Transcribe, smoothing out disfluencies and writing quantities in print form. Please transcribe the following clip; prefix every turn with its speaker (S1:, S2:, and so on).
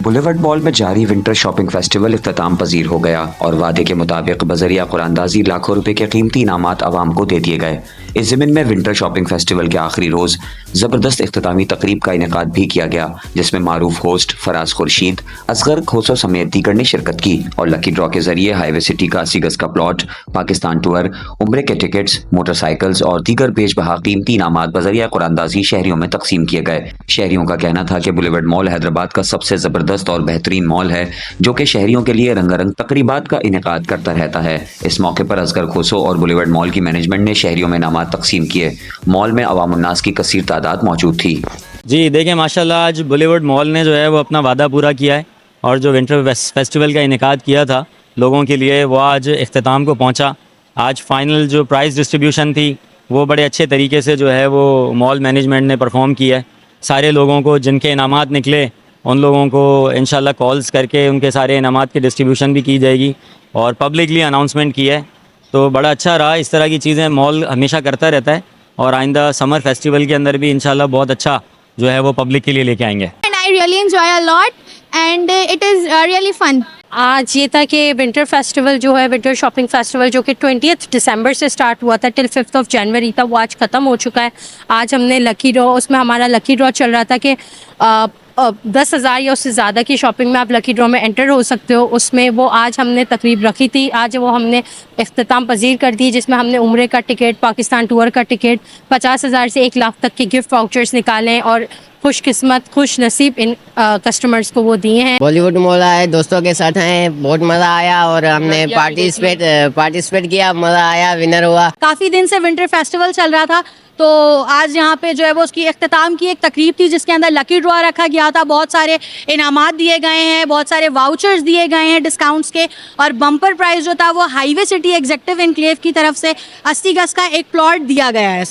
S1: Boulevard mall में जारी winter shopping festival इख्तिताम पजीर हो गया और वादे के मुताबिक बजरिया कुरानदाजी लाखों रुपए के कीमती इनामात आवाम को दे दिए गए। इस ज़मीन में विंटर शॉपिंग फेस्टिवल के आखिरी रोज जबरदस्त इख्तितामी तकरीब का इनेकाद भी किया गया, जिसमें मारूफ होस्ट फराज खुर्शीद, असगर खोसो समेत दीगर ने शिरकत की और लकी ड्रॉ के जरिए हाईवे सिटी का 80 गज का प्लॉट, पाकिस्तान टूर, उम्रे के टिकट्स, मोटरसाइकिल्स और दीगर बेशबहा कीमती इनामात बजरिया कुरानदाजी शहरियों में तकसीम किए गए। शहरियों का कहना था कि बुलेवर्ड मॉल हैदराबाद का सबसे जबरदस्त और बेहतरीन मॉल है, जो कि शहरियों के लिए रंगारंग तकरीबात का इनेकाद करता रहता है। इस मौके पर असगर खोसो और बुलेवर्ड मॉल की मैनेजमेंट ने शहरियों में इनामात तकसीम किए। मॉल में अवाम उन्नास की कसीर तादाद मौजूद थी।
S2: जी देखिए, माशाल्लाह आज बॉलीवुड मॉल ने जो है वो अपना वादा पूरा किया है और जो विंटर फेस्टिवल का इनेकाद किया था लोगों के लिए, वो आज इख्तिताम को पहुंचा। आज फाइनल जो प्राइस डिस्ट्रीब्यूशन थी वो बड़े अच्छे तरीके से जो है वो मॉल मैनेजमेंट ने परफॉर्म किया है। सारे लोगों को जिनके इनामात निकले उन लोगों को इंशाल्लाह कॉल्स करके उनके सारे इनामात की डिस्ट्रीब्यूशन भी की जाएगी और पब्लिकली अनाउंसमेंट किया है। तो बड़ा अच्छा रहा। इस तरह की चीज़ें मॉल हमेशा करता रहता है और आइंदा समर फेस्टिवल के अंदर भी इंशाल्लाह बहुत अच्छा जो है वो पब्लिक के लिए लेके आएंगे।
S3: And I really enjoy a lot and it is really fun.
S4: आज ये था कि विंटर फेस्टिवल जो है, विंटर शॉपिंग फेस्टिवल जो कि 20 दिसंबर से स्टार्ट हुआ था टिल 5 जनवरी तक, वो आज ख़त्म हो चुका है। आज हमने लकी ड्रॉ, उसमें हमारा लकी ड्रॉ चल रहा था कि 10,000 या उससे ज़्यादा की शॉपिंग में आप लकी ड्रॉ में एंटर हो सकते हो। उसमें वो आज हमने तकरीब रखी थी, आज वो हमने इख्तिताम पजीर कर दी, जिसमें हमने उम्रे का टिकट, पाकिस्तान टूर का टिकट, 50,000 से 1 लाख तक के गिफ्ट वाउचर्स निकालें और खुशकिस्मत खुश नसीब इन कस्टमर्स को वो दिए हैं।
S5: बॉलीवुड मॉल आए, दोस्तों के साथ आए, बहुत मज़ा आया और हमने पार्टिसिपेट किया, मज़ा आया, विनर हुआ।
S3: काफ़ी दिन से विंटर फेस्टिवल चल रहा था, तो आज यहाँ पे जो है वो उसकी इख्तिताम की एक तकरीब थी जिसके अंदर लकी ड्रॉ रखा गया था। बहुत सारे इनामात दिए गए हैं, बहुत सारे वाउचर्स दिए गए हैं डिस्काउंट्स के, और बम्पर प्राइस जो था वो हाईवे सिटी एग्जेक्टिव एनक्लेव की तरफ से 80 गज का एक प्लॉट दिया गया है।